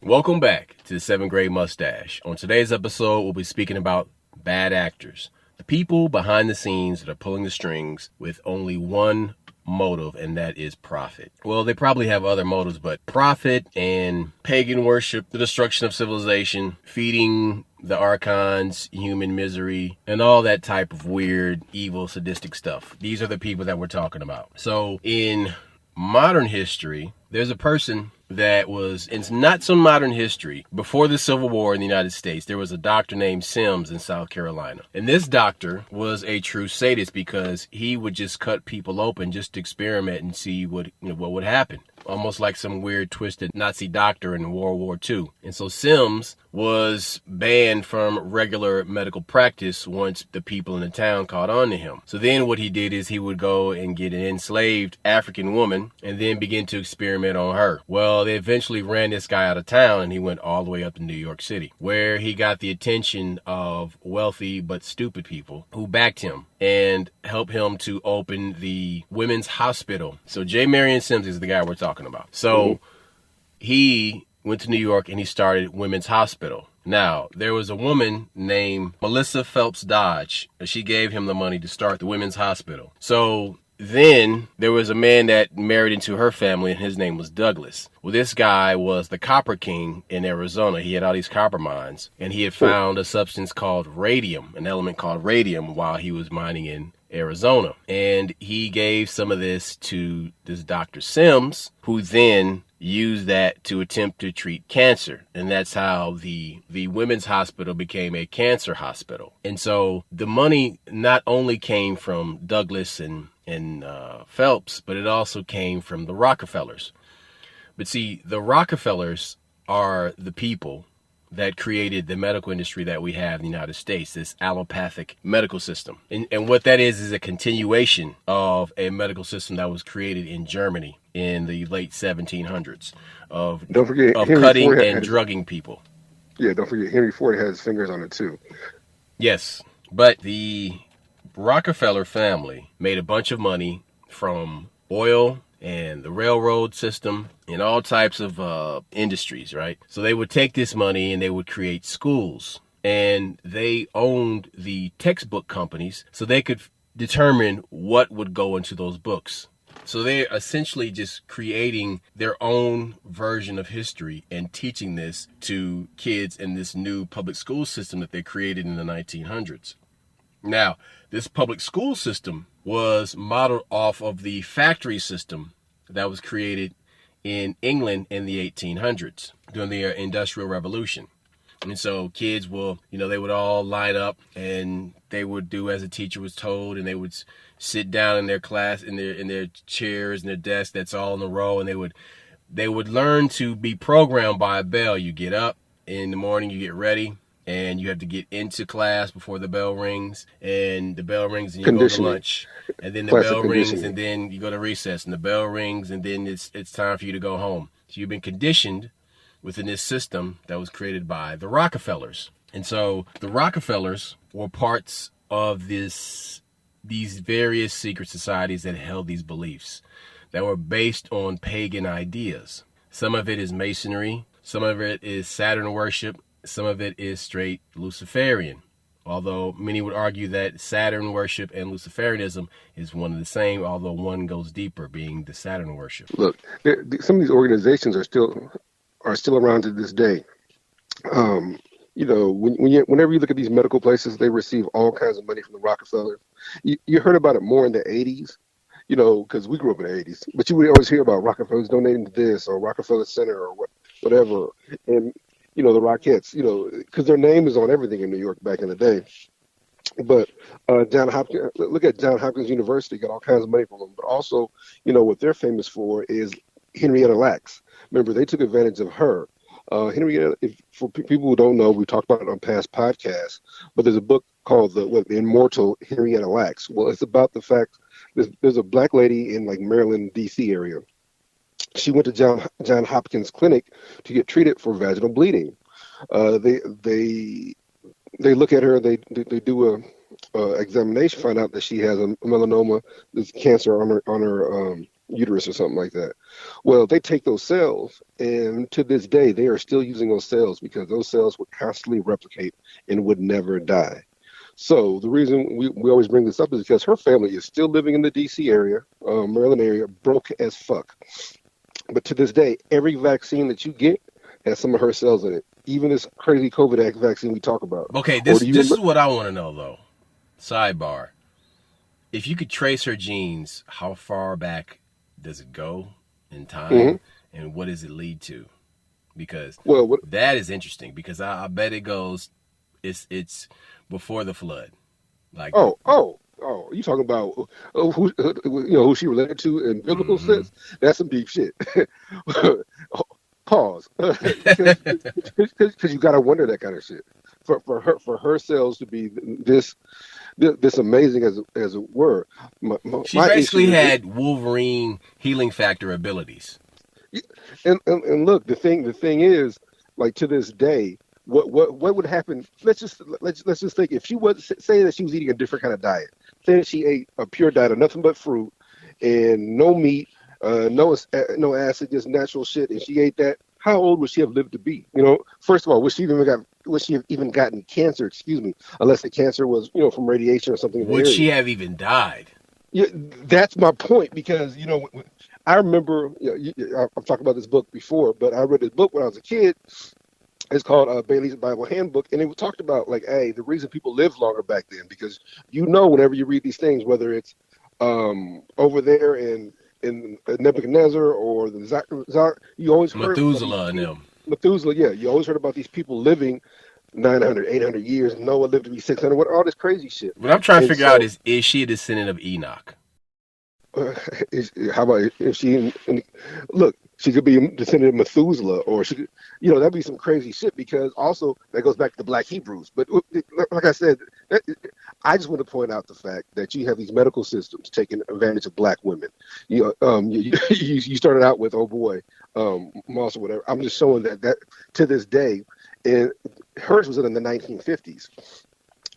Welcome back to the 7th Grade Mustache. On today's episode, we'll be speaking about bad actors, the people behind the scenes that are pulling the strings with only one motive, and that is profit. Well, they probably have other motives, but profit and pagan worship, the destruction of civilization, feeding the archons human misery, and all that type of weird, evil, sadistic stuff. These are the people that we're talking about. So in modern history, there's a person that was in not so modern history. Before the Civil War in the United States, there was a doctor named Sims in South Carolina. And this doctor was a true sadist because he would just cut people open just to experiment and see what would happen. Almost like some weird twisted Nazi doctor in World War II. And so Sims was banned from regular medical practice once the people in the town caught on to him. So then what he did is he would go and get an enslaved African woman and then begin to experiment on her. Well, they eventually ran this guy out of town and he went all the way up to New York City, where he got the attention of wealthy but stupid people who backed him and helped him to open the women's hospital. So J. Marion Sims is the guy we're talking about. So he went to New York and he started Women's Hospital. Now, there was a woman named Melissa Phelps Dodge. She gave him the money to start the Women's Hospital. So then there was a man that married into her family, and his name was Douglas. Well, this guy was the copper king in Arizona. He had all these copper mines, and he had found a substance called radium, an element called radium, while he was mining in Arizona. And he gave some of this to this Dr. Sims, who then used that to attempt to treat cancer. And that's how the women's hospital became a cancer hospital. And so the money not only came from Douglas and Phelps, but it also came from the Rockefellers. But see, the Rockefellers are the people that created the medical industry that we have in the United States, this allopathic medical system. And what that is a continuation of a medical system that was created in Germany in the late 1700s of cutting and drugging people. Yeah, don't forget, Henry Ford has fingers on it too. Yes, but the Rockefeller family made a bunch of money from oil and the railroad system and all types of industries, right? So they would take this money and they would create schools, and they owned the textbook companies so they could determine what would go into those books. So they're essentially just creating their own version of history and teaching this to kids in this new public school system that they created in the 1900s. Now, this public school system was modeled off of the factory system that was created in England in the 1800s during the Industrial Revolution. And so kids will, they would all line up and they would do as the teacher was told, and they would sit down in their class, in their chairs and their desks, that's all in a row, and they would learn to be programmed by a bell. You get up in the morning, you get ready, and you have to get into class before the bell rings, and the bell rings and you go to lunch, and then the bell rings and then you go to recess, and the bell rings and then it's time for you to go home. So you've been conditioned within this system that was created by the Rockefellers. And so the Rockefellers were parts of these various secret societies that held these beliefs that were based on pagan ideas. Some of it is Masonry, some of it is Saturn worship, some of it is straight Luciferian, although many would argue that Saturn worship and Luciferianism is one and the same, although one goes deeper, being the Saturn worship. Look, some of these organizations are still around to this day. Whenever you look at these medical places, they receive all kinds of money from the Rockefellers. You heard about it more in the 80s, because we grew up in the 80s, but you would always hear about Rockefellers donating to this or Rockefeller Center or whatever. And the Rockettes, because their name is on everything in New York back in the day. But look at Johns Hopkins University, got all kinds of money from them. But also, what they're famous for is Henrietta Lacks. Remember, they took advantage of her. Henrietta, for people who don't know, we talked about it on past podcasts, but there's a book called The Immortal Henrietta Lacks. Well, it's about the fact there's a black lady in like Maryland, D.C. area. She went to John Hopkins Clinic to get treated for vaginal bleeding. They look at her, they do a examination, find out that she has a melanoma, this cancer on her uterus or something like that. Well, they take those cells, and to this day, they are still using those cells because those cells would constantly replicate and would never die. So the reason we always bring this up is because her family is still living in the D.C. area, Maryland area, broke as fuck. But to this day, every vaccine that you get has some of her cells in it. Even this crazy COVID vaccine we talk about. Okay, Or this do you this is remember? what I want to know though. Sidebar: if you could trace her genes, how far back does it go in Hmm. time, and what does it lead to? Because Well, what, that is interesting. Because I bet it goes. It's before the flood. Like, you talking about who who she related to in biblical mm-hmm. sense? That's some deep shit. Pause, because you got to wonder that kind of shit. For her cells to be this amazing as it were. She My basically issue is, had Wolverine healing factor abilities. and look, the thing is, like to this day, what would happen? Let's just think if she was say that she was eating a different kind of diet. Say that she ate a pure diet of nothing but fruit and no meat, no acid, just natural shit, and she ate that. How old would she have lived to be? First of all, would she have even gotten cancer? Excuse me, unless the cancer was from radiation or something in the Would she area. have even died? Yeah, that's my point because I remember I've talked about this book before, but I read this book when I was a kid. It's called Bailey's Bible Handbook, and it talked about like, hey, the reason people lived longer back then because whenever you read these things, whether it's over there in Nebuchadnezzar or the you always heard about these Methuselah and people. them. Methuselah, yeah, you always heard about these people living 900, 800 years. Noah lived to be 600. What all this crazy shit, What I'm trying to and figure out so. is she a descendant of Enoch? Uh, how about if look, she could be a descendant of Methuselah, or she could, that'd be some crazy shit because also that goes back to the Black Hebrews. But like I said, that, I just want to point out the fact that you have these medical systems taking advantage of black women. You started out with oh boy, Moss or whatever. I'm just showing that to this day, and hers was in the 1950s.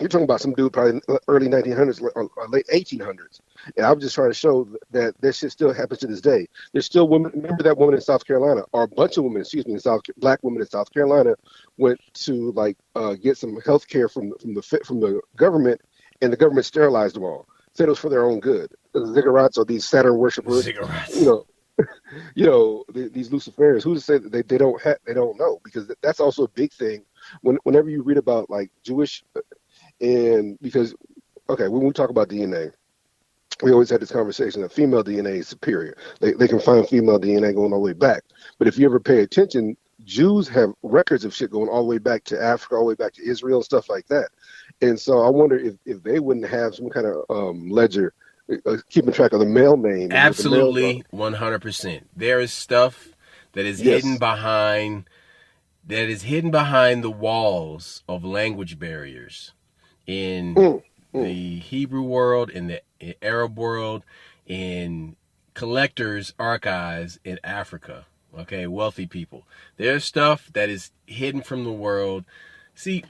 You're talking about some dude probably in the early 1900s or late 1800s. And I'm just trying to show that this shit still happens to this day. There's still women. Remember that woman in South Carolina, or a bunch of women, excuse me, black women in South Carolina went to like get some health care from the government, and the government sterilized them all. Said it was for their own good. The ziggurats or these Saturn worshippers, you Cigarettes. know, these Luciferians. Who to say that they don't know because that's also a big thing. Whenever you read about like Jewish and because, okay, when we talk about DNA, we always had this conversation that female DNA is superior. They can find female DNA going all the way back. But if you ever pay attention, Jews have records of shit going all the way back to Africa, all the way back to Israel, and stuff like that. And so I wonder if they wouldn't have some kind of ledger keeping track of the male name and what the males are. Absolutely, 100%. There is stuff that is hidden Yes. behind the walls of language barriers in Mm, mm. the Hebrew world, in the Arab world, in collectors' archives in Africa. Okay, wealthy people. There's stuff that is hidden from the world. See,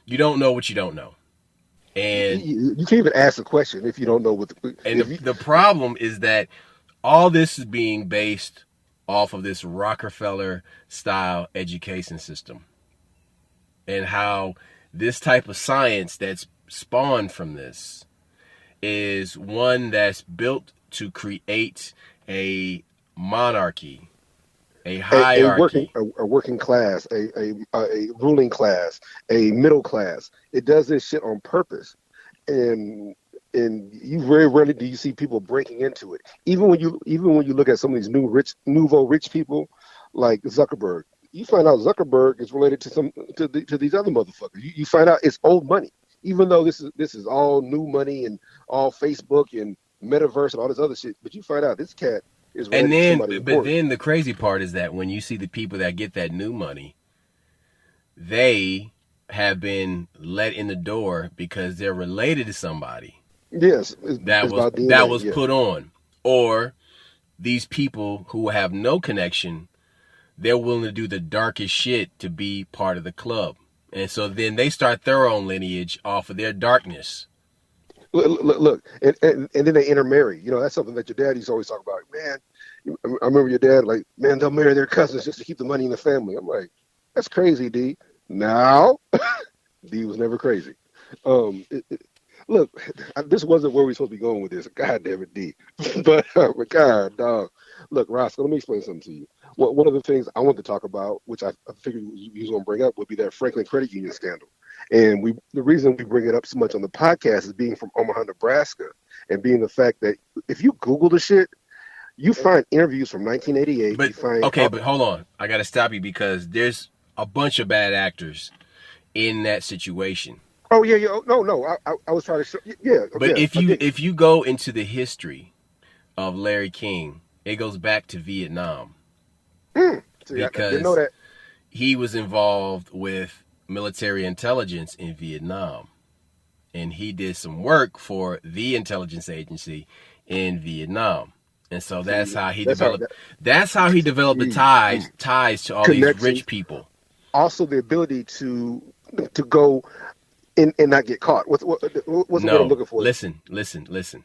you don't know what you don't know. And You can't even ask a question if you don't know what and if the, you. the problem is that all this is being based off of this Rockefeller style education system and how this type of science that's spawned from this is one that's built to create a monarchy, a hierarchy. A working class, a ruling class, a middle class. It does this shit on purpose, and you very rarely do you see people breaking into it. Even when you look at some of these nouveau rich people, like Zuckerberg, you find out Zuckerberg is related to these other motherfuckers. You find out it's old money, even though this is all new money and all Facebook and metaverse and all this other shit. But you find out this cat is And related to then, somebody but important. then the crazy part is that when you see the people that get that new money, they have been let in the door because they're related to somebody Yes, that it's was about that DNA. was Yeah. put on, or these people who have no connection, they're willing to do the darkest shit to be part of the club. And so then they start their own lineage off of their darkness. Look, and then they intermarry. You know, that's something that your dad used to always talk about. Man, I remember your dad like, man, they'll marry their cousins just to keep the money in the family. I'm like, that's crazy, D. Now, D was never crazy. Um, it, it, Look, this wasn't where we supposed to be going with this. God damn it, D. But God, dog. Look, Roscoe, let me explain something to you. One of the things I want to talk about, which I figured you was going to bring up, would be that Franklin Credit Union scandal. And the reason we bring it up so much on the podcast is being from Omaha, Nebraska, and being the fact that if you Google the shit, you find interviews from 1988. But You find okay, but hold on. I got to stop you because there's a bunch of bad actors in that situation. oh yeah, yeah, oh, no, I was trying to show, yeah, But yeah, if I you dig it. if you go into the history of Larry King, it goes back to Vietnam See, I didn't know because that. he was involved with military intelligence in Vietnam, and he did some work for the intelligence agency in Vietnam. And so See, that's how he developed the see, ties to all these rich connections. people. Also, the ability to go and not get caught. What's the word I'm No, looking for? listen.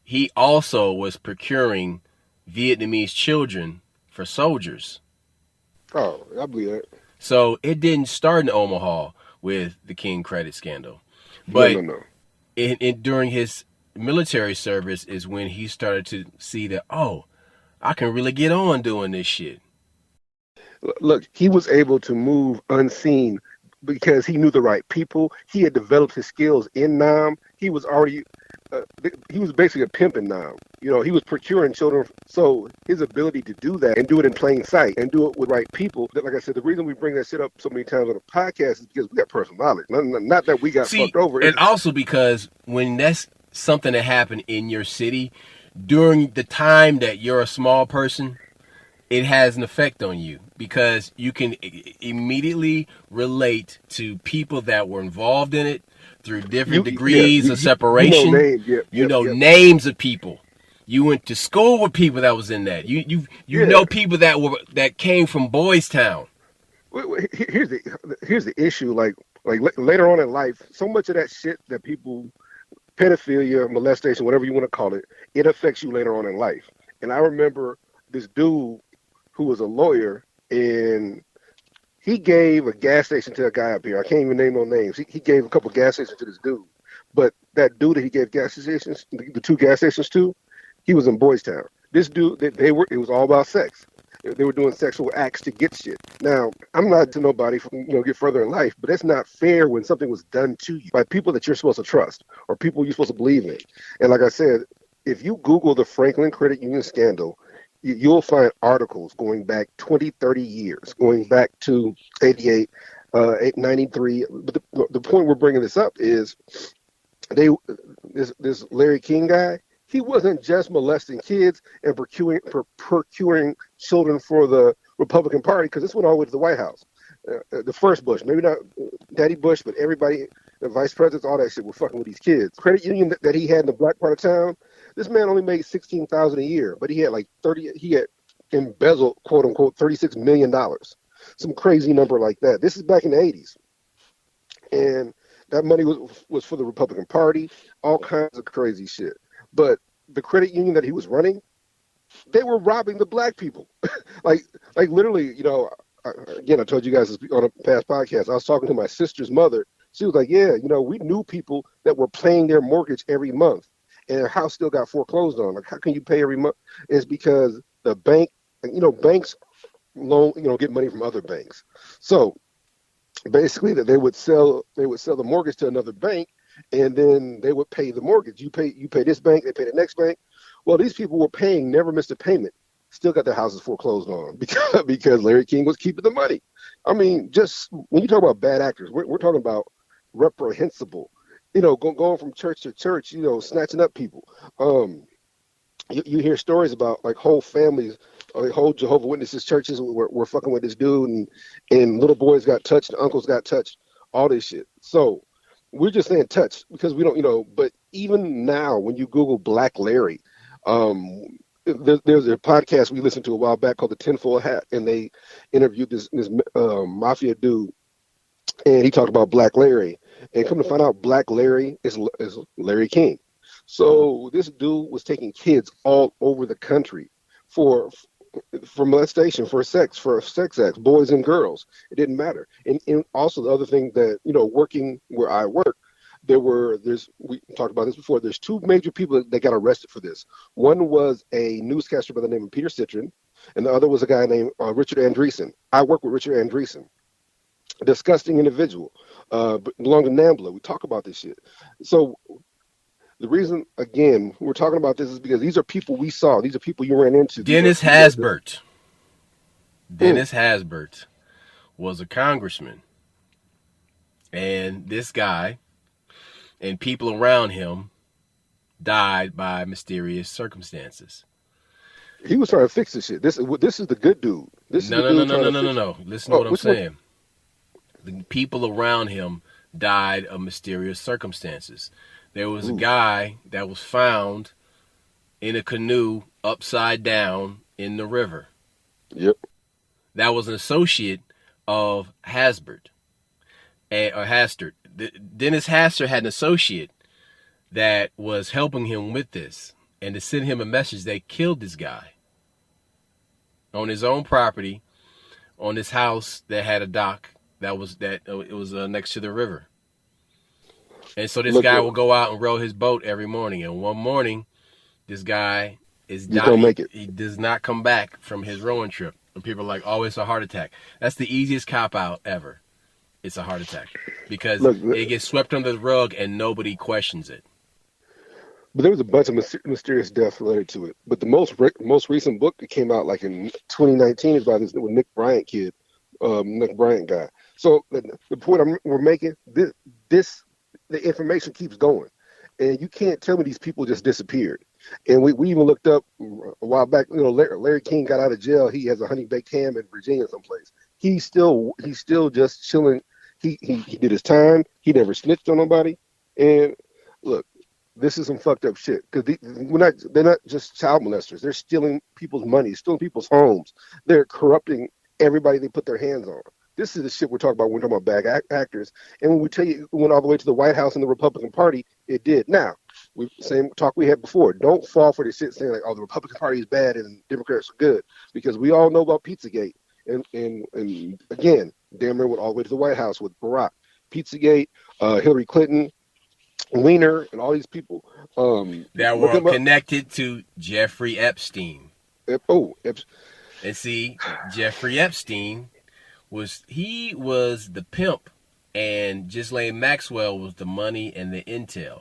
He also was procuring Vietnamese children for soldiers. Oh, I believe that. So it didn't start in Omaha with the King credit scandal. No, But no, no. during his military service is when he started to see that, oh, I can really get on doing this shit. Look, he was able to move unseen because he knew the right people. He had developed his skills in Nam. He was already, he was basically a pimp in Nam. You know, he was procuring children. So his ability to do that and do it in plain sight and do it with right people. Like I said, the reason we bring that shit up so many times on the podcast is because we got personal knowledge. Not that we got See, fucked over. and also because when that's something that happened in your city, during the time that you're a small person, it has an effect on you because you can immediately relate to people that were involved in it through different Yeah, degrees of you know separation. names. Yep, You yep, know yep. names of people. You went to school with people that was in that. You Yeah. know people that came from Boys Town. Here's the issue. Later on in life, so much of that shit that people pedophilia, molestation, whatever you want to call it, it affects you later on in life. And I remember this dude who was a lawyer, and he gave a gas station to a guy up here. I can't even name no names. He gave a couple of gas stations to this dude. But that dude that he gave gas stations, the two gas stations to, he was in Boys Town. This dude, it was all about sex. They were doing sexual acts to get shit. Now, I'm not to nobody, get further in life, but that's not fair when something was done to you by people that you're supposed to trust or people you're supposed to believe in. And like I said, if you Google the Franklin Credit Union scandal, you'll find articles going back 20, 30 years, going back to 88, 93. But the point we're bringing this up is they this Larry King guy, he wasn't just molesting kids and procuring children for the Republican Party, because this went all the way to the White House. The first Bush, maybe not Daddy Bush, but everybody, the vice presidents, all that shit were fucking with these kids. Credit union that he had in the black part of town, this man only made 16,000 a year, but he had like 30. He had embezzled, quote unquote, $36 million, some crazy number like that. This is back in the 80s, and that money was for the Republican Party, all kinds of crazy shit. But the credit union that he was running, they were robbing the black people, like literally. Again, I told you guys this on a past podcast. I was talking to my sister's mother. She was like, "Yeah, we knew people that were paying their mortgage every month, and their house still got foreclosed on. Like, how can you pay every month? It's because the bank, banks loan, get money from other banks. So basically, that they would sell the mortgage to another bank, and then they would pay the mortgage. You pay this bank, they pay the next bank. Well, these people were paying, never missed a payment, still got their houses foreclosed on because Larry King was keeping the money. I mean, just when you talk about bad actors, we're talking about reprehensible. Going from church to church, snatching up people. You hear stories about like whole families, whole Jehovah Witnesses churches were fucking with this dude, and little boys got touched, uncles got touched, all this shit. So we're just saying touch because we don't. But even now, when you Google Black Larry, there's a podcast we listened to a while back called The Tinfoil Hat, and they interviewed this mafia dude, and he talked about Black Larry, and come to find out, Black Larry is Larry King. So this dude was taking kids all over the country for for molestation, for sex acts, boys and girls. It didn't matter. And also the other thing that, working where I work, we talked about this before. There's two major people that got arrested for this. One was a newscaster by the name of Peter Citron, and the other was a guy named Richard Andreessen. I work with Richard Andreessen, a disgusting individual, belonged to NAMBLA. We talk about this shit. So the reason, again, we're talking about this is because these are people we saw. These are people you ran into. Dennis Hasbert. Dennis Hasbert was a congressman. And this guy and people around him died by mysterious circumstances. He was trying to fix this shit. This is the good dude. No. Listen to what I'm saying. The people around him died of mysterious circumstances. There was a guy that was found in a canoe upside down in the river. Yep. That was an associate of Hasbert. Or Hastert. Dennis Hastert had an associate that was helping him with this. And to send him a message, they killed this guy on his own property, on this house that had a dock it was next to the river. And so this guy will go out and row his boat every morning. And one morning, this guy don't make it. He does not come back from his rowing trip. And people are like, oh, it's a heart attack. That's the easiest cop-out ever. It's a heart attack. Because it gets swept under the rug and nobody questions it. But there was a bunch of mysterious deaths related to it. But the most recent book that came out like in 2019 is by this Nick Bryant kid, Nick Bryant guy. So the point we're making, the information keeps going, and you can't tell me these people just disappeared. And we even looked up a while back. Larry King got out of jail. He has a honey baked ham in Virginia someplace. He's still just chilling. He did his time. He never snitched on nobody. And look, this is some fucked up shit because they're not just child molesters. They're stealing people's money, stealing people's homes. They're corrupting everybody they put their hands on. This is the shit we're talking about when we're talking about bad actors. And when we tell you it went all the way to the White House and the Republican Party, it did. Now, same talk we had before. Don't fall for the shit saying like, oh, the Republican Party is bad and Democrats are good. Because we all know about Pizzagate. And again, damn near went all the way to the White House with Barack. Pizzagate, Hillary Clinton, Weiner, and all these people. That were connected to Jeffrey Epstein. And see, Jeffrey Epstein was the pimp, and Ghislaine Maxwell was the money and the intel.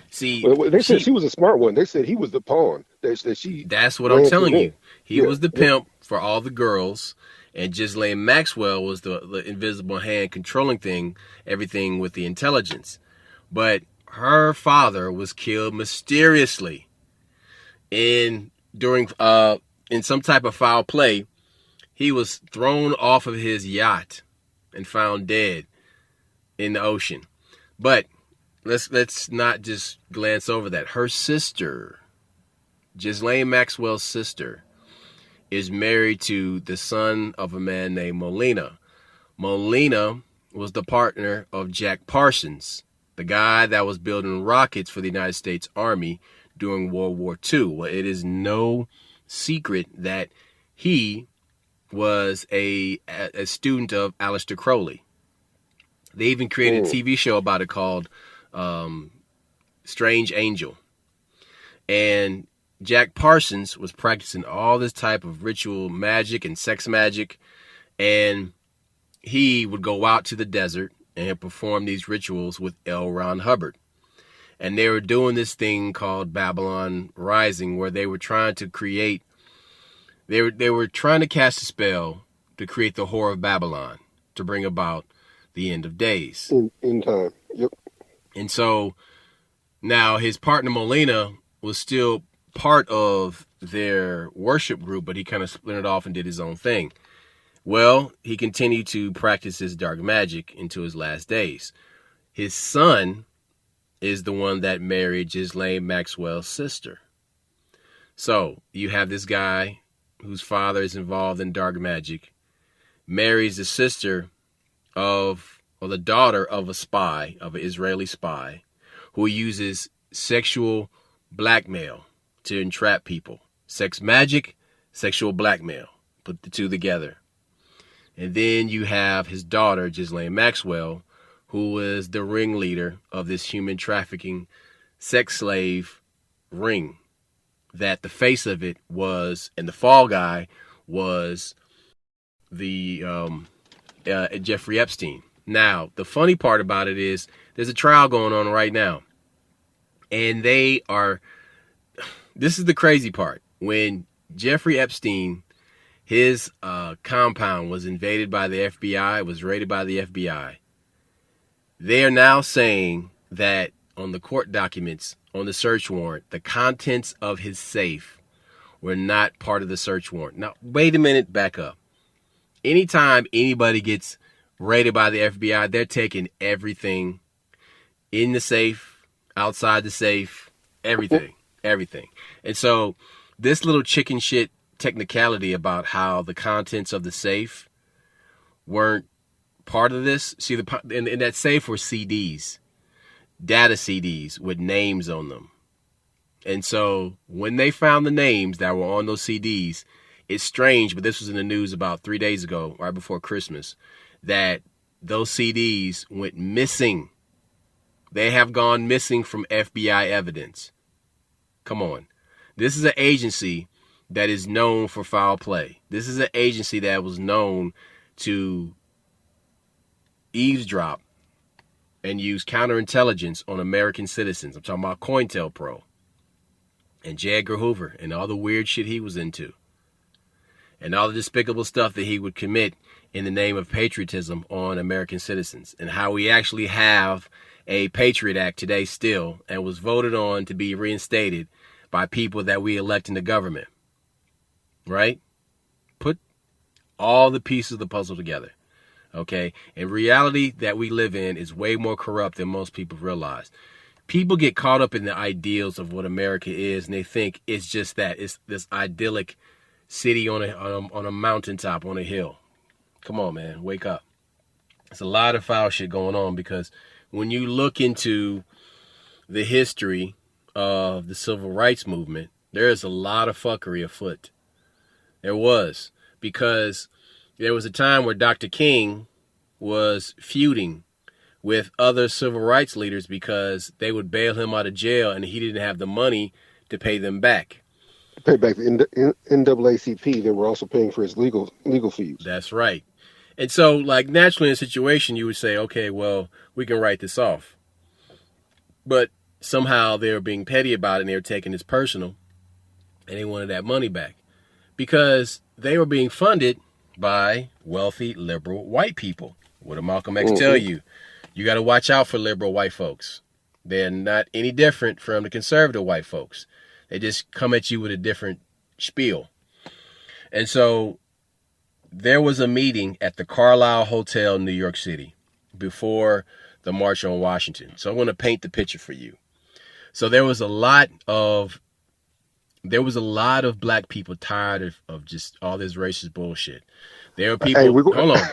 See, they said she was a smart one. They said he was the pawn. That's what I'm telling you. He was the pimp for all the girls, and Ghislaine Maxwell was the invisible hand controlling everything with the intelligence. But her father was killed mysteriously in some type of foul play. He was thrown off of his yacht and found dead in the ocean. But let's not just glance over that. Her sister, Ghislaine Maxwell's sister, is married to the son of a man named Molina. Molina was the partner of Jack Parsons, the guy that was building rockets for the United States Army during World War II. Well, it is no secret that he was a student of Aleister Crowley. They even created a TV show about it called Strange Angel. And Jack Parsons was practicing all this type of ritual magic and sex magic. And he would go out to the desert and perform these rituals with L. Ron Hubbard. And they were doing this thing called Babylon Rising, where they were trying to create, they were trying to cast a spell to create the Whore of Babylon, to bring about the end of days. In time, yep. And so now his partner Molina was still part of their worship group, but he kind of split it off and did his own thing. Well, he continued to practice his dark magic into his last days. His son is the one that married Ghislaine Maxwell's sister. So you have this guy whose father is involved in dark magic, marries the sister or the daughter of a spy, of an Israeli spy, who uses sexual blackmail to entrap people. Sex magic, sexual blackmail. Put the two together. And then you have his daughter, Ghislaine Maxwell, who was the ringleader of this human trafficking sex slave ring. That the face of it was, and the fall guy was the Jeffrey Epstein. Now, the funny part about it is there's a trial going on right now. And this is the crazy part. When Jeffrey Epstein, his compound was invaded by the FBI, was raided by the FBI, they are now saying that on the court documents, on the search warrant, the contents of his safe were not part of the search warrant. Now, wait a minute, back up. Anytime anybody gets raided by the FBI, they're taking everything in the safe, outside the safe, everything. And so this little chicken shit technicality about how the contents of the safe weren't part of this. See, in that safe were CDs, data CDs with names on them. And so when they found the names that were on those CDs, it's strange, but this was in the news about 3 days ago, right before Christmas, that those CDs went missing. They have gone missing from FBI evidence. Come on. This is an agency that is known for foul play. This is an agency that was known to eavesdrop and use counterintelligence on American citizens. I'm talking about COINTELPRO and J. Edgar Hoover and all the weird shit he was into and all the despicable stuff that he would commit in the name of patriotism on American citizens, and how we actually have a Patriot Act today still and was voted on to be reinstated by people that we elect in the government. Right? Put all the pieces of the puzzle together. Okay? And reality that we live in is way more corrupt than most people realize. People get caught up in the ideals of what America is, and they think it's just that. It's this idyllic city on a mountaintop, on a hill. Come on, man. Wake up. There's a lot of foul shit going on, because when you look into the history of the civil rights movement, there is a lot of fuckery afoot. There was, because there was a time where Dr. King was feuding with other civil rights leaders because they would bail him out of jail and he didn't have the money to pay them back. Pay back the NAACP. They were also paying for his legal fees. That's right. And so, like, naturally in a situation, you would say, okay, well, we can write this off. But somehow they were being petty about it, and they were taking this personal, and they wanted that money back because they were being funded by wealthy, liberal white people. What did Malcolm X tell you? You got to watch out for liberal white folks. They're not any different from the conservative white folks. They just come at you with a different spiel. And so there was a meeting at the Carlisle Hotel in New York City before the March on Washington. So I'm going to paint the picture for you. So there was a lot of black people tired of just all this racist bullshit. There were people,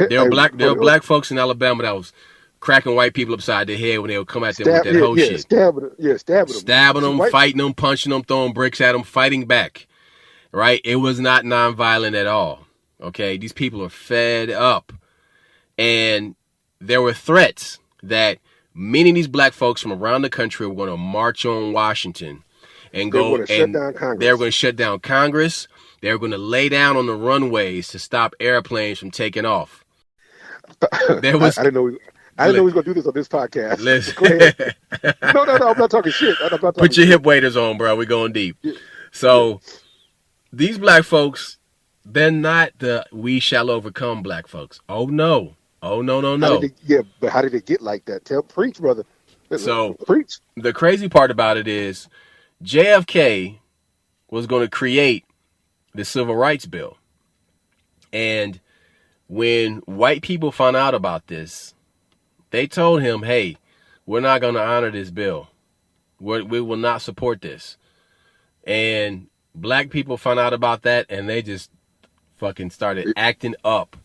there were black folks in Alabama that was cracking white people upside their head when they would come at them with that whole shit. Stabbing them, fighting them, punching them, throwing bricks at them, fighting back. Right? It was not nonviolent at all. Okay? These people are fed up. And there were threats that many of these black folks from around the country were going to march on Washington and go and they were going to shut down Congress. They were going to lay down on the runways to stop airplanes from taking off. There was I didn't know he was going to do this on this podcast. Listen. Go ahead. No, I'm not talking shit. Put your hip waders on, bro. We're going deep. Yeah. So these black folks, they're not the we shall overcome black folks. Oh, no. But how did it get like that? Preach, brother. So preach. The crazy part about it is JFK was going to create the Civil Rights Bill. And when white people found out about this, they told him, hey, we're not going to honor this bill. We will not support this. And black people found out about that, and they just fucking started acting up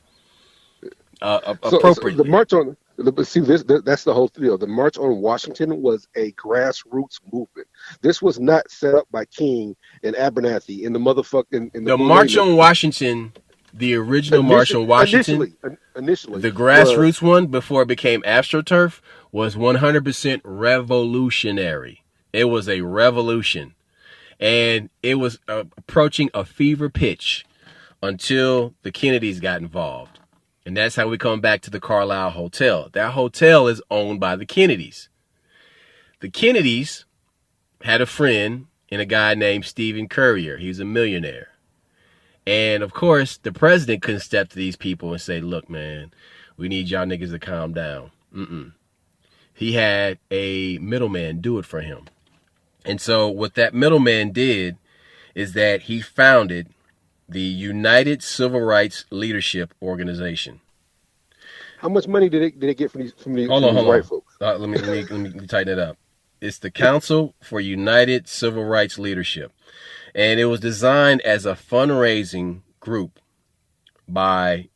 appropriately. So But see, that's the whole deal. The March on Washington was a grassroots movement. This was not set up by King and Abernathy and the motherfucking and the The Blue Lady March on Niggas. Washington, the original March on Washington, Initially the was grassroots one before it became AstroTurf, was 100% revolutionary. It was a revolution. And it was approaching a fever pitch until the Kennedys got involved. And that's how we come back to the Carlisle Hotel. That hotel is owned by the Kennedys. The Kennedys had a friend and a guy named Stephen Currier. He was a millionaire. And, of course, the president couldn't step to these people and say, look, man, we need y'all niggas to calm down. He had a middleman do it for him. And so what that middleman did is that he founded the United Civil Rights Leadership Organization. how much money did they get from these Hold on. white folks? Let me tighten it up. It's the Council for United Civil Rights Leadership. And it was designed as a fundraising group by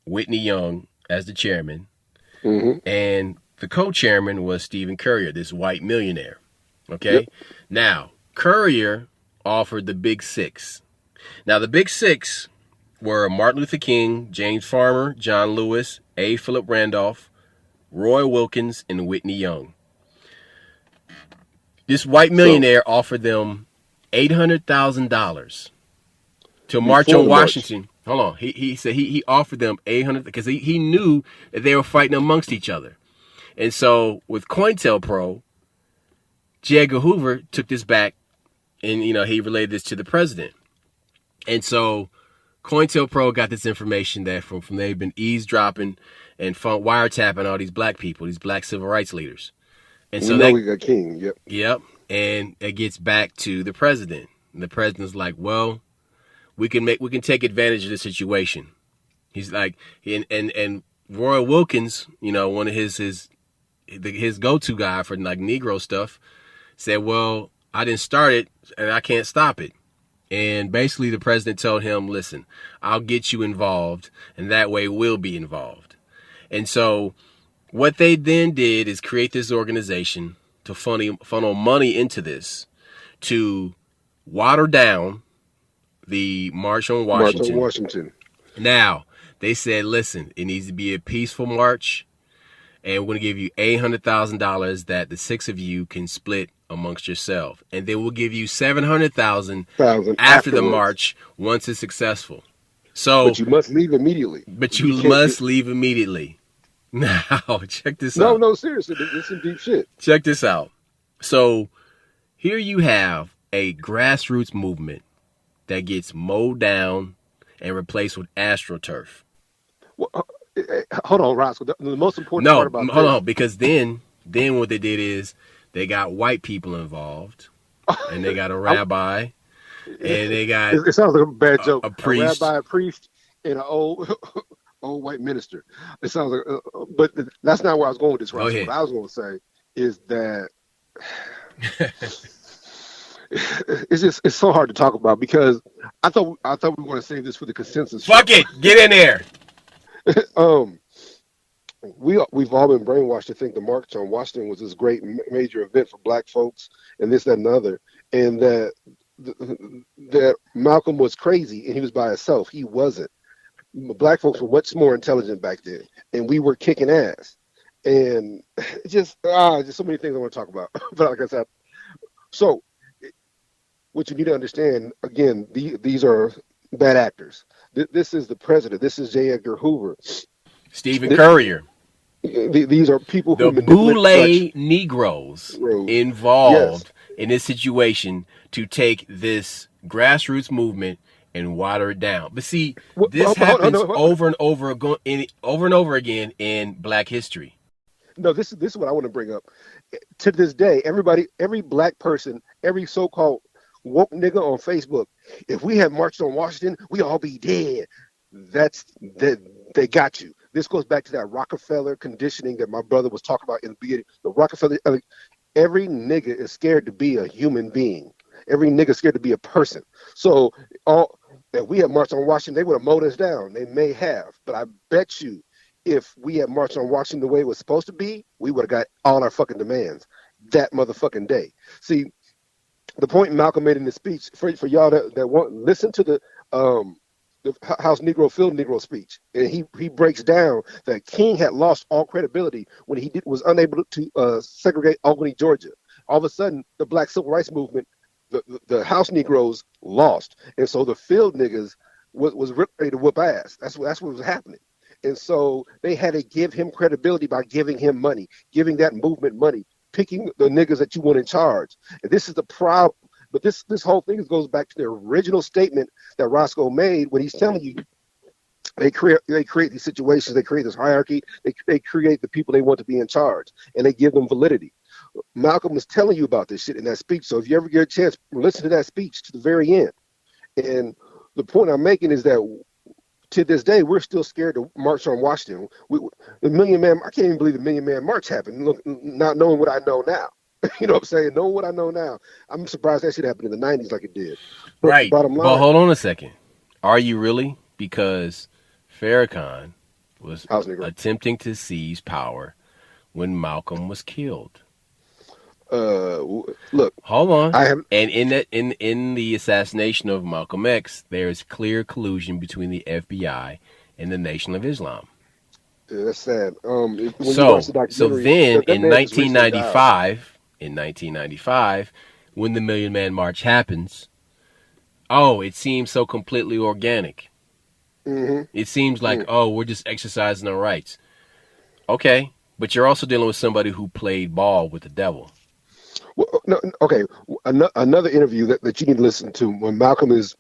Whitney Young as the chairman. Mm-hmm. And the co-chairman was Stephen Currier, this white millionaire. Okay? Yep. Now, Currier offered the Big Six. Now, the Big Six were Martin Luther King, James Farmer, John Lewis, A. Philip Randolph, Roy Wilkins, and Whitney Young. This white millionaire offered them $800,000 to march on Washington. Hold on. He said he offered them $800,000 because he knew that they were fighting amongst each other. And so with COINTELPRO, J. Edgar Hoover took this back and, he relayed this to the president. And so COINTELPRO got this information that from they've been eavesdropping and wiretapping all these black people, these black civil rights leaders. And so we got King. Yep. Yep. And it gets back to the president. And the president's like, well, we can take advantage of the situation. He's like, and Roy Wilkins, one of his go-to guy for like Negro stuff, said, well, I didn't start it and I can't stop it. And basically the president told him, listen, I'll get you involved and that way we'll be involved. And so what they then did is create this organization to funnel money into this to water down the March on Washington. Now, they said, listen, it needs to be a peaceful march, and we're going to give you $800,000 that the six of you can split amongst yourself. And then we'll give you $700,000 after the march once it's successful. So, but you must leave immediately. Now, check this out. No, seriously, this is some deep shit. Check this out. So, here you have a grassroots movement that gets mowed down and replaced with AstroTurf. Well, hold on, Roscoe. The most important part about hold on, because then what they did is they got white people involved, and they got a rabbi, and they got it sounds like a bad joke. A priest, a rabbi, a priest, and an old white minister. It sounds like, but that's not where I was going with this. Roscoe. What I was going to say is that it's so hard to talk about because I thought we were going to save this for the consensus. Fuck it, get in there. We've all been brainwashed to think the March on Washington was this great major event for black folks and this, that, and the other, and that Malcolm was crazy and he was by himself. He wasn't. Black folks were much more intelligent back then, and we were kicking ass. And just so many things I want to talk about. But like I said, so what you need to understand, again, these are bad actors. This is the president. This is J. Edgar Hoover. Stephen Currier. These are people who the Boule Negroes involved in this situation to take this grassroots movement and water it down. But see, this happens over and over again in Black history. No, this is what I want to bring up. To this day, every black person, every so-called woke nigga on Facebook, if we had marched on Washington, we all be dead. They got you. This goes back to that Rockefeller conditioning that my brother was talking about in the beginning. The Rockefeller, every nigga is scared to be a human being. Every nigga scared to be a person. So if we had marched on Washington, they would have mowed us down. They may have, but I bet you, if we had marched on Washington the way it was supposed to be, we would have got all our fucking demands that motherfucking day. See, the point Malcolm made in his speech for y'all that want listen to the House Negro Field Negro speech, and he breaks down that King had lost all credibility when was unable to segregate Albany, Georgia. All of a sudden, the Black Civil Rights Movement, the House Negroes lost, and so the field niggas was ready to whoop ass. That's what was happening. And so they had to give him credibility by giving him money, giving that movement money, picking the niggas that you want in charge. And this is the problem. But this whole thing goes back to the original statement that Roscoe made when he's telling you they create these situations, they create this hierarchy, they create the people they want to be in charge, and they give them validity. Malcolm was telling you about this shit in that speech. So if you ever get a chance, listen to that speech to the very end. And the point I'm making is that to this day, we're still scared to march on Washington. The Million Man, I can't even believe the Million Man March happened, not knowing what I know now. You know what I'm saying? Knowing what I know now, I'm surprised that shit happened in the 90s like it did. But Right. bottom line, But hold on a second. Are you really? Because Farrakhan was attempting to seize power when Malcolm was killed. Look, hold on. And in the assassination of Malcolm X, there is clear collusion between the FBI and the Nation of Islam. Yeah, that's sad. So then in 1995, when the Million Man March happens, it seems so completely organic. Mm-hmm. It seems like, we're just exercising our rights. Okay, but you're also dealing with somebody who played ball with the devil. Well, no, okay, another interview that you need to listen to when Malcolm is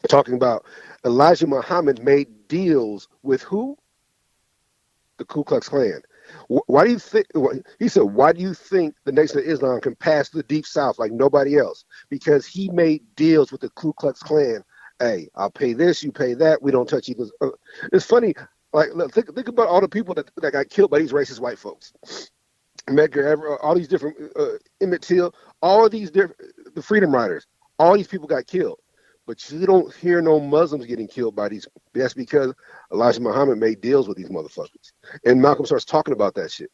talking about Elijah Muhammad made deals with who? The Ku Klux Klan. Why do you think? He said, "Why do you think the Nation of Islam can pass the Deep South like nobody else? Because he made deals with the Ku Klux Klan. Hey, I'll pay this, you pay that. We don't touch either." It's funny. Like, think about all the people that got killed by these racist white folks. Medgar, all these different Emmett Till, all of these different the Freedom Riders. All these people got killed, but you don't hear no Muslims getting killed by these. That's because Elijah Muhammad made deals with these motherfuckers, and Malcolm starts talking about that shit.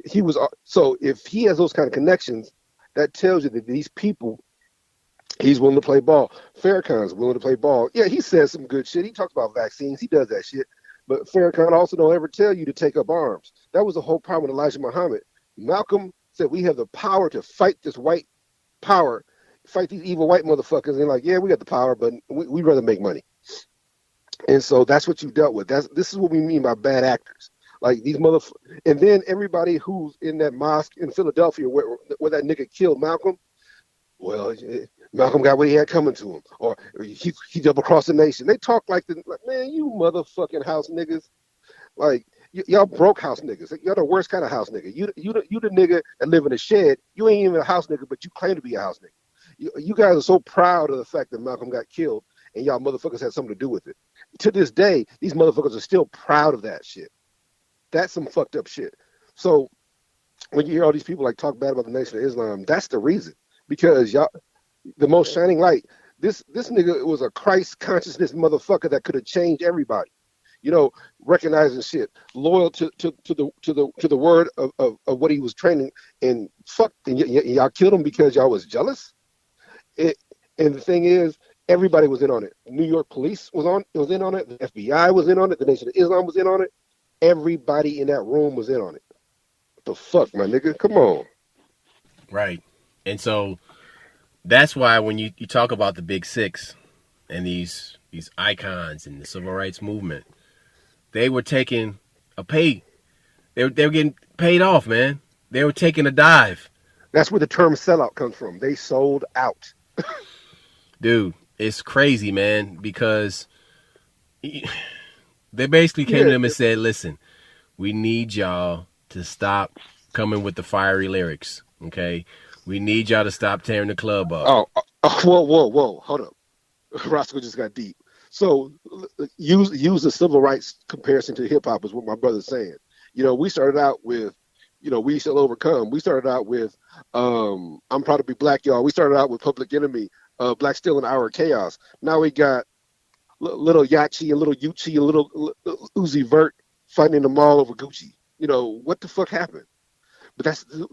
He was so if he has those kind of connections, that tells you that these people, he's willing to play ball. Farrakhan's willing to play ball. Yeah, he says some good shit. He talks about vaccines. He does that shit. But Farrakhan also don't ever tell you to take up arms. That was the whole problem with Elijah Muhammad. Malcolm said we have the power to fight this white power, fight these evil white motherfuckers. And they're like, yeah, we got the power, but we'd rather make money. And so that's what you dealt with. This is what we mean by bad actors. Like these motherfuckers. And then everybody who's in that mosque in Philadelphia where that nigga killed Malcolm, well, Malcolm got what he had coming to him. Or he double crossed the nation. They talk like, man, you motherfucking house niggas. Like, y'all broke house niggas. Y'all the worst kind of house nigga. You the nigga that live in a shed. You ain't even a house nigga, but you claim to be a house nigga. You guys are so proud of the fact that Malcolm got killed, and y'all motherfuckers had something to do with it. To this day, these motherfuckers are still proud of that shit. That's some fucked up shit. So when you hear all these people like talk bad about the Nation of Islam, that's the reason. Because y'all, the most shining light. This nigga was a Christ consciousness motherfucker that could have changed everybody. You know, recognizing shit, loyal to the word of what he was training, and y'all killed him because y'all was jealous. And the thing is, everybody was in on it. New York police was in on it. The FBI was in on it. The Nation of Islam was in on it. Everybody in that room was in on it. What the fuck, my nigga? Come on. Right. And so that's why when you talk about the Big Six and these icons in the civil rights movement, they were taking a pay. They were getting paid off, man. They were taking a dive. That's where the term sellout comes from. They sold out. Dude, it's crazy, man, because they basically came to them and said, listen, we need y'all to stop coming with the fiery lyrics, okay? We need y'all to stop tearing the club up. Whoa. Hold up. Roscoe just got deep. So use the civil rights comparison to hip hop is what my brother's saying. You know, we started out with, We Shall Overcome. We started out with I'm Proud to Be Black, y'all. We started out with Public Enemy, Black Steel and Hour of Chaos. Now we got little Yachi and little Uchi and little Uzi Vert fighting in the mall over Gucci. What the fuck happened? But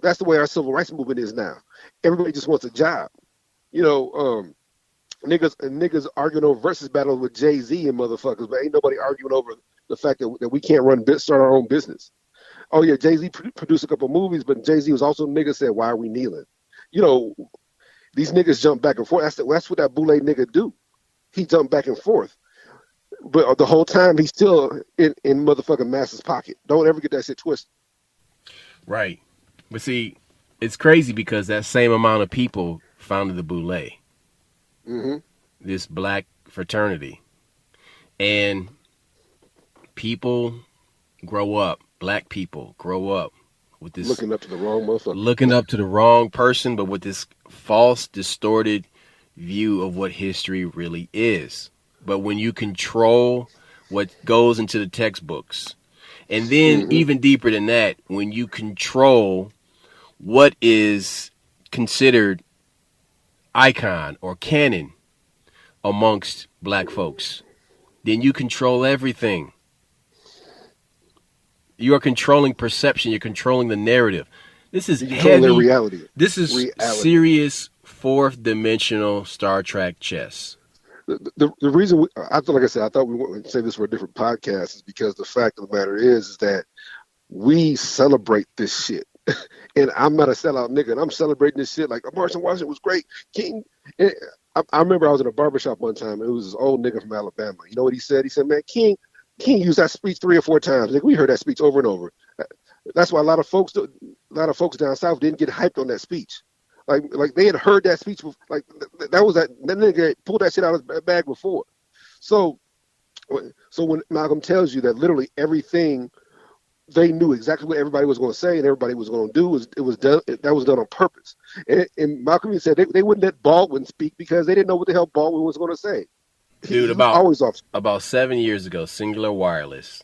that's the way our civil rights movement is now. Everybody just wants a job. You know, niggas arguing over versus battles with Jay-Z and motherfuckers, but ain't nobody arguing over the fact that we can't start our own business. Oh yeah, Jay-Z produced a couple movies, but Jay-Z was also a nigga said, "Why are we kneeling?" You know, these niggas jump back and forth. That's what that boule nigga do. He jumped back and forth, but the whole time he's still in motherfucking Master's pocket. Don't ever get that shit twisted. Right. But see, it's crazy because that same amount of people founded the boule, this black fraternity, and people grow up. Black people grow up with this looking up to the wrong motherfucker, looking up to the wrong person, but with this false, distorted view of what history really is. But when you control what goes into the textbooks, and then even deeper than that, when you control what is considered icon or canon amongst black folks, then you control everything. You are controlling perception. You're controlling the narrative. This is heavy. Reality. This is serious fourth dimensional Star Trek chess. The reason I thought we would say this for a different podcast is because the fact of the matter is that we celebrate this shit. And I'm not a sellout nigga, and I'm celebrating this shit like March on Washington was great. King. I remember I was in a barbershop one time, and it was this old nigga from Alabama. You know what he said? He said, "Man, King used that speech 3 or 4 times. Like, we heard that speech over and over. That's why a lot of folks down south didn't get hyped on that speech. Like they had heard that speech. Like that nigga pulled that shit out of his bag before. So when Malcolm tells you that literally everything they knew exactly what everybody was going to say and everybody was going to do was done on purpose. And Malcolm said they wouldn't let Baldwin speak because they didn't know what the hell Baldwin was going to say. Dude, about 7 years ago, Singular Wireless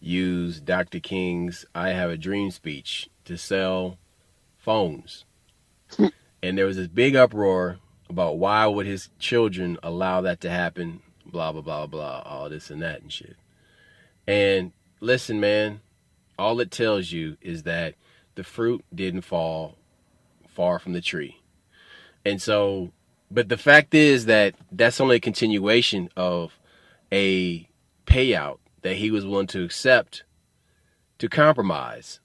used Dr. King's "I Have a Dream" speech to sell phones. And there was this big uproar about why would his children allow that to happen, blah, blah, blah, blah, all this and that and shit. And listen, man, all it tells you is that the fruit didn't fall far from the tree. And so, but the fact is that that's only a continuation of a payout that he was willing to accept to compromise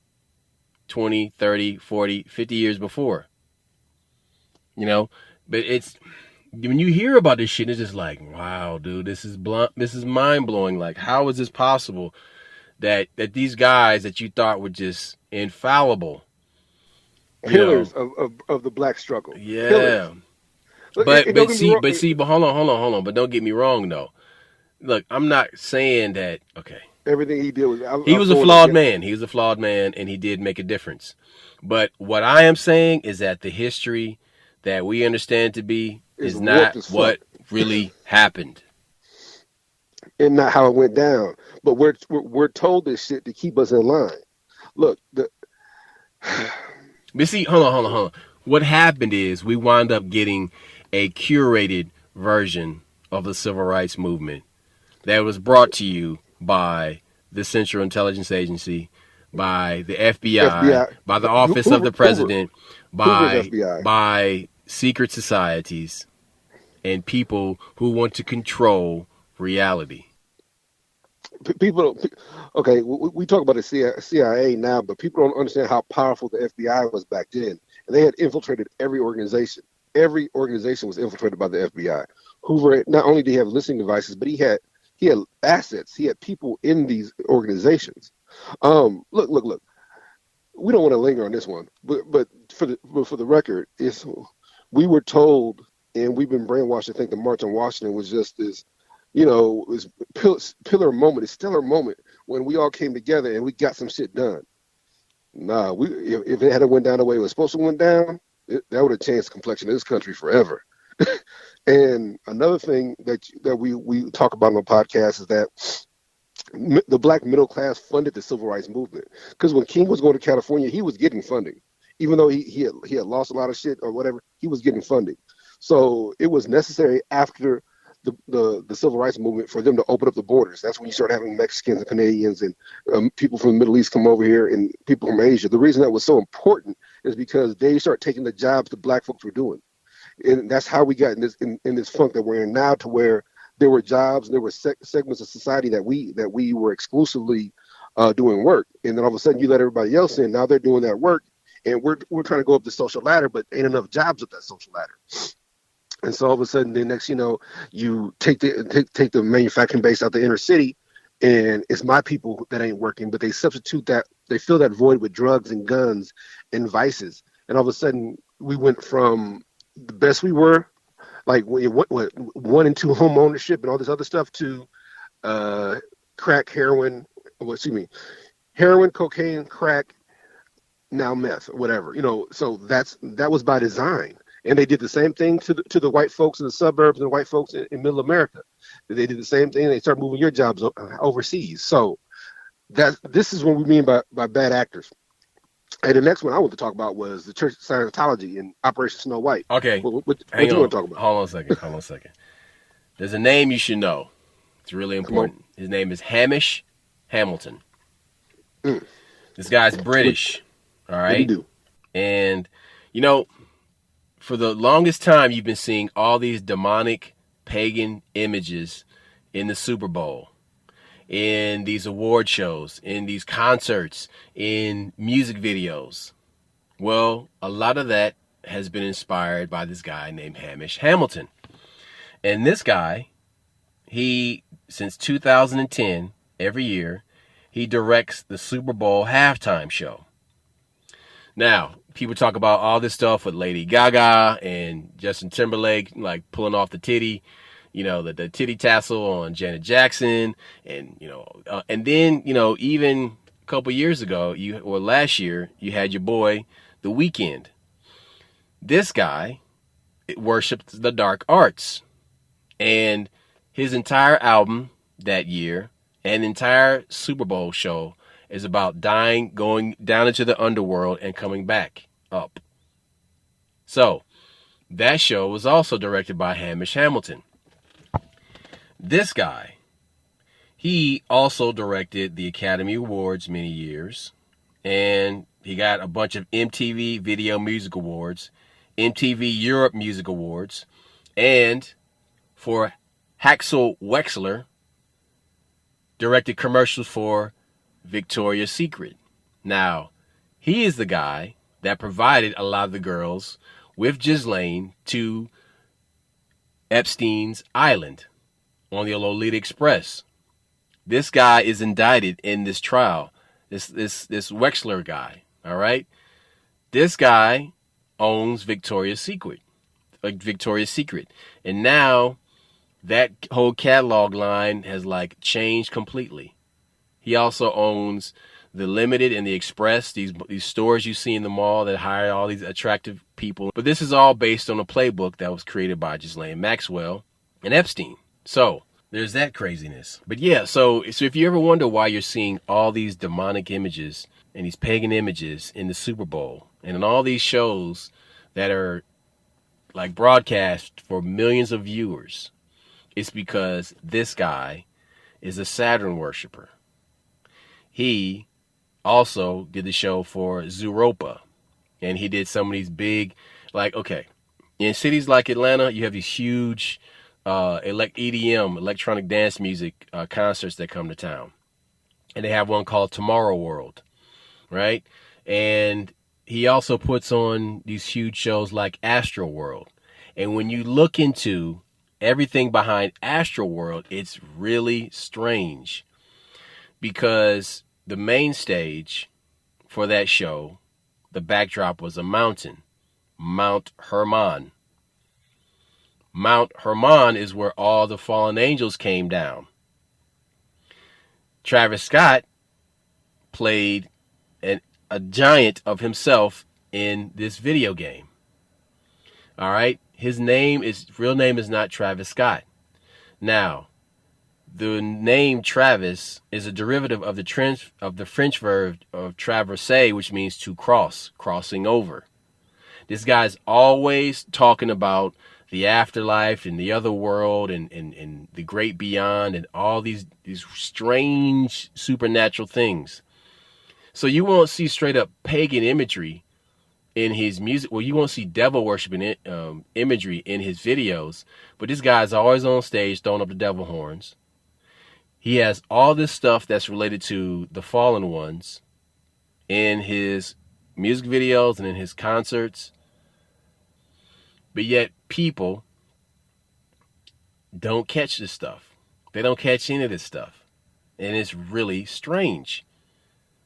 20, 30, 40, 50 years before. But it's, when you hear about this shit, it's just like, wow, dude, this is mind blowing. Like, how is this possible that these guys that you thought were just infallible, pillars of the black struggle. Yeah. Pillars. But hold on. But don't get me wrong though. Look, I'm not saying that. Okay. Everything he did was. He was a flawed man. He was a flawed man, and he did make a difference. But what I am saying is that the history that we understand to be is not what really happened, and not how it went down. But we're told this shit to keep us in line. Look, but see, hold on. What happened is we wound up getting a curated version of the civil rights movement that was brought to you by the Central Intelligence Agency, by the FBI, by the Office of the President, by secret societies, and people who want to control reality. People, okay, we talk about the CIA now, but people don't understand how powerful the FBI was back then. And they had infiltrated every organization. Every organization was infiltrated by the FBI. Hoover, not only did he have listening devices, but he had assets. He had people in these organizations. Look. We don't want to linger on this one, but for the record, we were told, and we've been brainwashed to think the March on Washington was just this, this pillar moment, a stellar moment when we all came together and we got some shit done. Nah, if it had went down the way it was supposed to went down, that would have changed the complexion of this country forever. And another thing that we talk about on the podcast is that the black middle class funded the civil rights movement. Because when King was going to California, he was getting funding. Even though he had lost a lot of shit or whatever, he was getting funding. So it was necessary after the civil rights movement for them to open up the borders. That's when you start having Mexicans and Canadians and people from the Middle East come over here and people from Asia. The reason that was so important is because they start taking the jobs the black folks were doing, and that's how we got in this funk that we're in now, to where there were jobs and there were segments of society that we were exclusively doing work, and then all of a sudden you let everybody else in. Now they're doing that work, and we're trying to go up the social ladder, but ain't enough jobs up that social ladder. And so all of a sudden, the next, you take the manufacturing base out the inner city, and it's my people that ain't working, but they substitute that, they fill that void with drugs and guns and vices. And all of a sudden, we went from the best we were, like what 1 and 2 home ownership and all this other stuff, to crack, heroin, heroin, cocaine, crack, now meth, or whatever. So that was by design. And they did the same thing to the white folks in the suburbs and the white folks in middle America. They did the same thing. They started moving your jobs overseas. So this is what we mean by bad actors. And the next one I want to talk about was the Church of Scientology and Operation Snow White. Okay. What do you want to talk about? Hold on a second. There's a name you should know. It's really important. His name is Hamish Hamilton. This guy's British. All right. What do you do? And, for the longest time, you've been seeing all these demonic pagan images in the Super Bowl, in these award shows, in these concerts, in music videos. Well, a lot of that has been inspired by this guy named Hamish Hamilton. And this guy, since 2010, every year, he directs the Super Bowl halftime show. Now, people talk about all this stuff with Lady Gaga and Justin Timberlake, like pulling off the titty, the titty tassel on Janet Jackson. And, and then, even a couple years ago, last year, you had your boy, The Weeknd. This guy worshipped the dark arts. And his entire album that year and entire Super Bowl show is about dying, going down into the underworld, and coming back up. So, that show was also directed by Hamish Hamilton. This guy, he also directed the Academy Awards many years, and he got a bunch of MTV Video Music Awards, MTV Europe Music Awards, and for Haxel Wexler, directed commercials for Victoria's Secret. Now, he is the guy that provided a lot of the girls with Ghislaine to Epstein's Island on the Lolita Express. This guy is indicted in this trial. This Wexler guy, all right? This guy owns Victoria's Secret. And now that whole catalog line has changed completely. He also owns the Limited and the Express, these stores you see in the mall that hire all these attractive people. But this is all based on a playbook that was created by Ghislaine Maxwell and Epstein. So there's that craziness. But yeah, so if you ever wonder why you're seeing all these demonic images and these pagan images in the Super Bowl and in all these shows that are broadcast for millions of viewers, it's because this guy is a Saturn worshiper. He also did the show for Zooropa, and he did some of these big, in cities like Atlanta, you have these huge EDM, electronic dance music concerts that come to town. And they have one called Tomorrow World, right? And he also puts on these huge shows like Astro World. And when you look into everything behind Astro World, it's really strange, because the main stage for that show, the backdrop was a mountain, Mount Hermon. Mount Hermon is where all the fallen angels came down. Travis Scott played a giant of himself in this video game. All right? His real name is not Travis Scott. Now, the name Travis is a derivative of the French verb of traverser, which means to cross, crossing over. This guy's always talking about the afterlife and the other world and the great beyond and all these strange supernatural things. So you won't see straight up pagan imagery in his music. Well, you won't see devil worshiping imagery in his videos, but this guy's always on stage throwing up the devil horns. He has all this stuff that's related to the fallen ones in his music videos and in his concerts. But yet people don't catch this stuff. They don't catch any of this stuff. And it's really strange.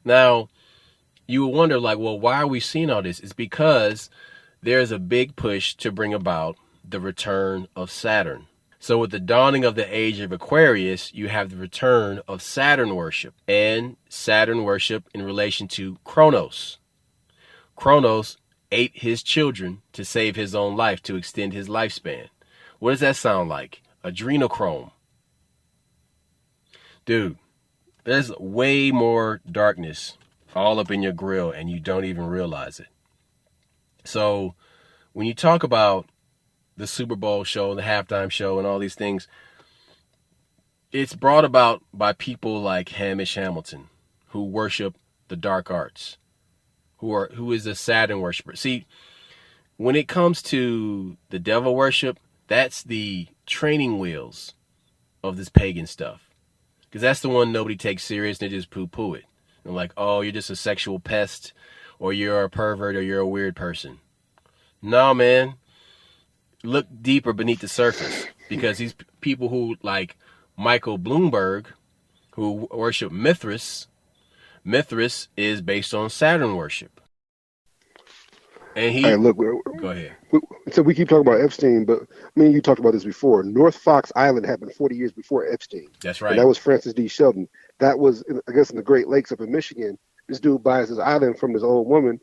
Now, you would wonder, like, well, why are we seeing all this? It's because there's a big push to bring about the return of Saturn. So with the dawning of the age of Aquarius, you have the return of Saturn worship, and Saturn worship in relation to Kronos. Kronos ate his children to save his own life, to extend his lifespan. What does that sound like? Adrenochrome. Dude, there's way more darkness all up in your grill and you don't even realize it. So when you talk about the Super Bowl show, the halftime show, and all these things, it's brought about by people like Hamish Hamilton, who worship the dark arts, who is a Saturn worshiper. See, when it comes to the devil worship, that's the training wheels of this pagan stuff. Because that's the one nobody takes serious and they just poo-poo it. And like, oh, you're just a sexual pest, or you're a pervert, or you're a weird person. No, man. Look deeper beneath the surface. Because these people who, like Michael Bloomberg, who worship Mithras is based on Saturn worship. And he... Hey, look, go ahead. So we keep talking about Epstein, but me and you talked about this before. North Fox Island happened 40 years before Epstein. That's right. And that was Francis D. Sheldon. That was, I guess, in the Great Lakes up in Michigan. This dude buys this island from this old woman.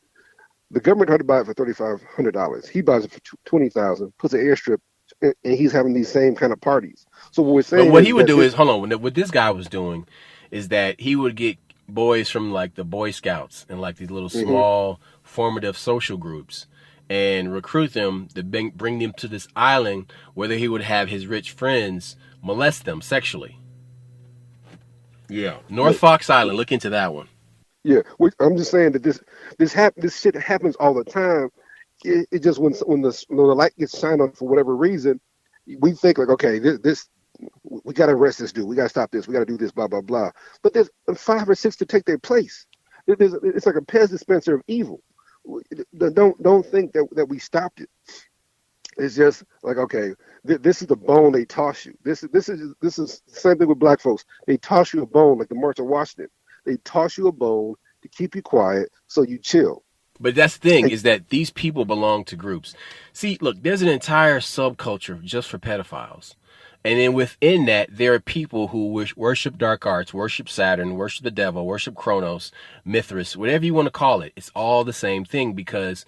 The government tried to buy it for $3,500. He buys it for $20,000, puts an airstrip, and he's having these same kind of parties. So what we're saying, but what he would do is, hold on, what this guy was doing is that he would get boys from like the Boy Scouts and like these little small formative social groups and recruit them to bring them to this island where he would have his rich friends molest them sexually. Yeah, North Fox Island. Look into that one. Yeah, I'm just saying that this shit happens all the time. It just when the light gets shined on for whatever reason, we think like, okay, this we got to arrest this dude. We got to stop this. We got to do this. Blah blah blah. But there's 5 or 6 to take their place. It's like a Pez dispenser of evil. Don't think that we stopped it. It's just like, okay, this is the bone they toss you. This is the same thing with black folks. They toss you a bone like the March of Washington. They toss you a bone to keep you quiet so you chill. But that's the thing, is that these people belong to groups. See, look, there's an entire subculture just for pedophiles. And then within that, there are people who worship dark arts, worship Saturn, worship the devil, worship Kronos, Mithras, whatever you want to call it. It's all the same thing, because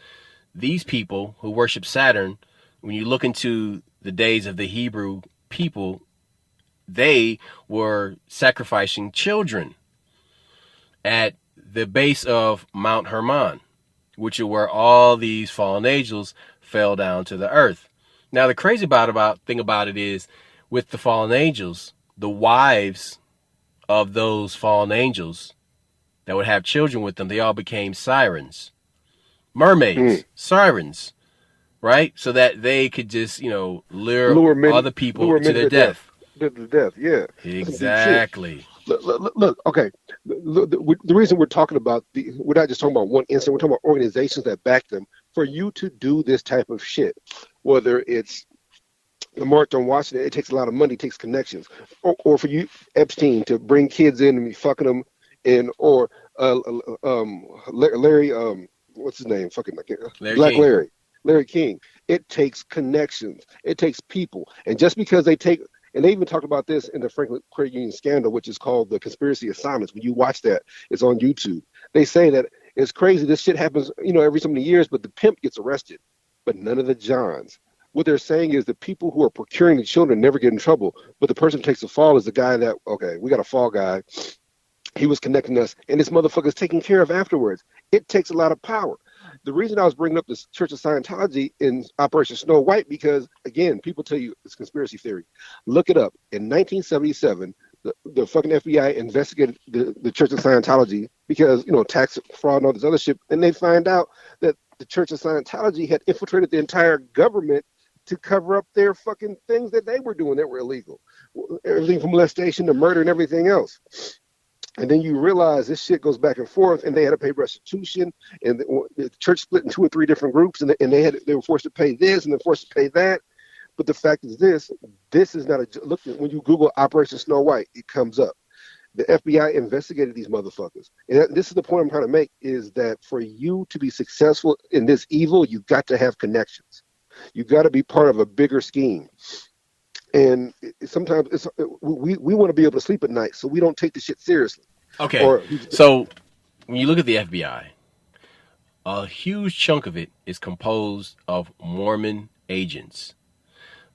these people who worship Saturn, when you look into the days of the Hebrew people, they were sacrificing children at the base of Mount Hermon, which is where all these fallen angels fell down to the earth. Now, the crazy thing about it is, with the fallen angels, the wives of those fallen angels that would have children with them, they all became sirens, mermaids, sirens, right? So that they could just, lure other people to their death. To death, yeah. Exactly. Look, okay. The reason we're talking about we're not just talking about one incident. We're talking about organizations that back them. For you to do this type of shit, whether it's the March on Washington, it takes a lot of money, it takes connections, or for you, Epstein, to bring kids in and be fucking them, or Larry, what's his name? Fucking Black King. Larry King. It takes connections. It takes people, and just because they take. And they even talked about this in the Franklin Credit Union scandal, which is called the Conspiracy Assignments. When you watch that, it's on YouTube. They say that it's crazy. This shit happens, every so many years, but the pimp gets arrested, but none of the Johns. What they're saying is the people who are procuring the children never get in trouble, but the person who takes the fall is the guy that, okay, we got a fall guy. He was connecting us, and this motherfucker's taken care of afterwards. It takes a lot of power. The reason I was bringing up this Church of Scientology in Operation Snow White, because again, people tell you it's conspiracy theory. Look it up. In 1977, the fucking FBI investigated the Church of Scientology because, tax fraud and all this other shit, and they find out that the Church of Scientology had infiltrated the entire government to cover up their fucking things that they were doing that were illegal. Everything from molestation to murder and everything else. And then you realize this shit goes back and forth, and they had to pay restitution, and the church split in 2 or 3 different groups, and they were forced to pay this and then forced to pay that. But the fact is this is not look, when you Google Operation Snow White, it comes up. The FBI investigated these motherfuckers. And this is the point I'm trying to make, is that for you to be successful in this evil, you've got to have connections. You've got to be part of a bigger scheme. And sometimes we want to be able to sleep at night, so we don't take the shit seriously. Okay, so when you look at the FBI, a huge chunk of it is composed of Mormon agents.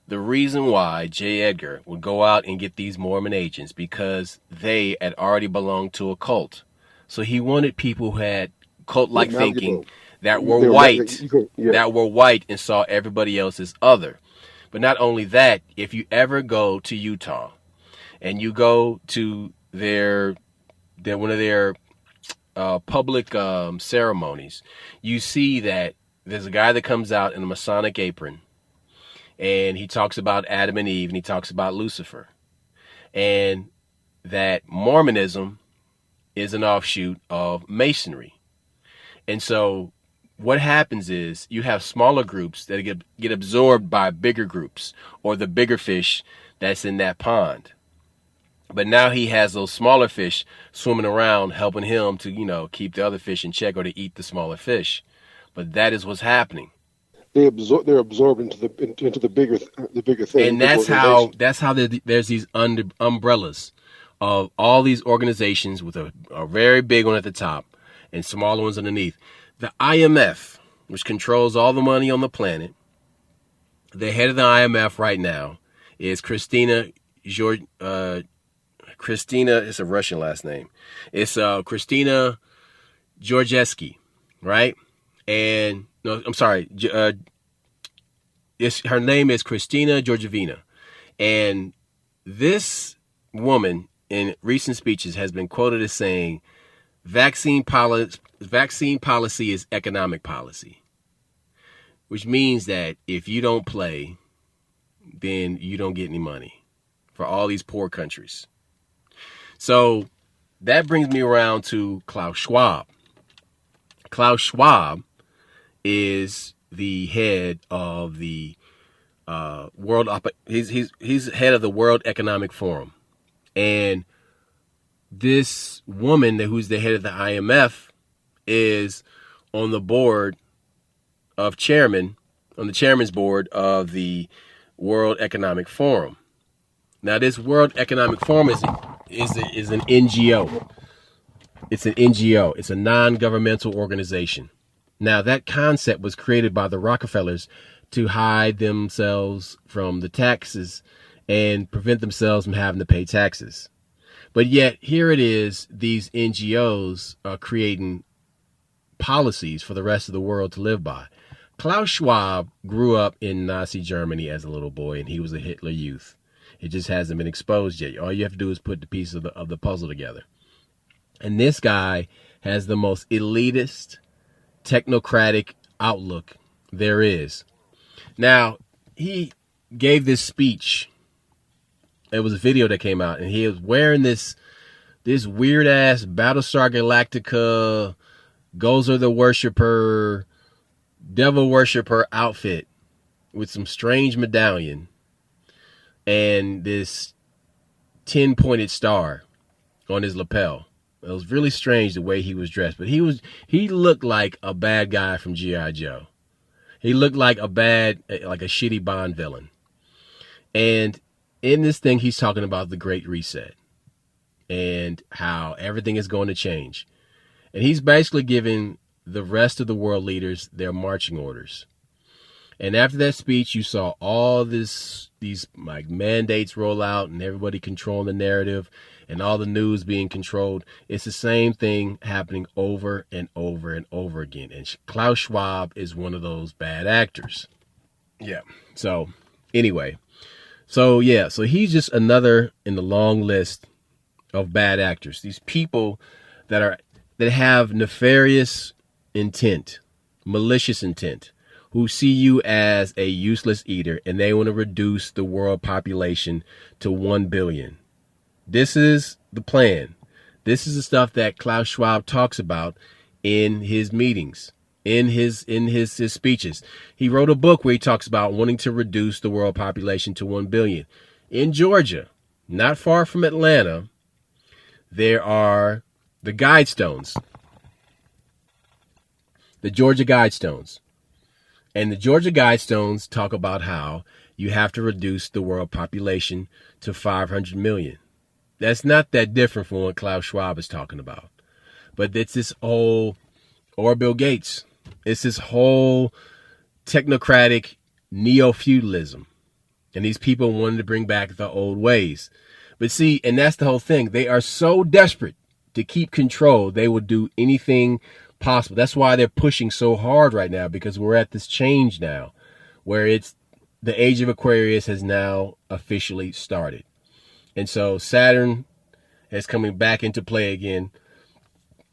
The reason why J. Edgar would go out and get these Mormon agents, because they had already belonged to a cult. So he wanted people who had cult-like thinking, that were white, that were white and saw everybody else as other. But not only that, if you ever go to Utah and you go to one of their public ceremonies, you see that there's a guy that comes out in a Masonic apron, and he talks about Adam and Eve, and he talks about Lucifer, and that Mormonism is an offshoot of Masonry. And so what happens is you have smaller groups that get absorbed by bigger groups, or the bigger fish that's in that pond. But now he has those smaller fish swimming around, helping him to, keep the other fish in check, or to eat the smaller fish. But that is what's happening. They're absorbed into the bigger thing. And that's how there's these umbrellas of all these organizations, with a very big one at the top and smaller ones underneath. The IMF, which controls all the money on the planet, the head of the IMF right now is Christina, it's a Russian last name. It's Christina Georgescu, right? And no, I'm sorry. Her name is Christina Georgievna. And this woman in recent speeches has been quoted as saying, vaccine policy is economic policy, which means that if you don't play, then you don't get any money for all these poor countries. So that brings me around to Klaus Schwab. Klaus Schwab is the head of the he's head of the World Economic Forum. And this woman who's the head of the IMF is on the chairman's board of the World Economic Forum. Now, this World Economic Forum is an NGO. It's an NGO. It's a non-governmental organization. Now, that concept was created by the Rockefellers to hide themselves from the taxes and prevent themselves from having to pay taxes. But yet, here it is, these NGOs are creating policies for the rest of the world to live by. Klaus Schwab grew up in Nazi Germany as a little boy, and he was a Hitler youth. It just hasn't been exposed yet. All you have to do is put the pieces of the puzzle together. And this guy has the most elitist, technocratic outlook there is. Now, he gave this speech. It was a video that came out, and he was wearing this weird ass Battlestar Galactica, Gozer the Worshipper, Devil Worshipper outfit with some strange medallion and this 10-pointed star on his lapel. It was really strange the way he was dressed, but he looked like a bad guy from G.I. Joe. He looked like a shitty Bond villain. And in this thing, he's talking about the Great Reset and how everything is going to change. And he's basically giving the rest of the world leaders their marching orders. And after that speech, you saw all these like mandates roll out and everybody controlling the narrative and all the news being controlled. It's the same thing happening over and over and over again. And Klaus Schwab is one of those bad actors. Yeah. So anyway, so he's just another in the long list of bad actors. These people that have nefarious intent, malicious intent, who see you as a useless eater and they want to reduce the world population to 1 billion. This is the plan. This is the stuff that Klaus Schwab talks about in his meetings, in his speeches. He wrote a book where he talks about wanting to reduce the world population to 1 billion. In Georgia, not far from Atlanta, there are the Guidestones, the Georgia Guidestones. And the Georgia Guidestones talk about how you have to reduce the world population to 500 million. That's not that different from what Klaus Schwab is talking about. But it's this whole, or Bill Gates, it's this whole technocratic neo-feudalism. And these people wanted to bring back the old ways. But see, and that's the whole thing. They are so desperate to keep control, they will do anything possible. That's why they're pushing so hard right now, because we're at this change now where it's the age of Aquarius has now officially started. And so Saturn is coming back into play again.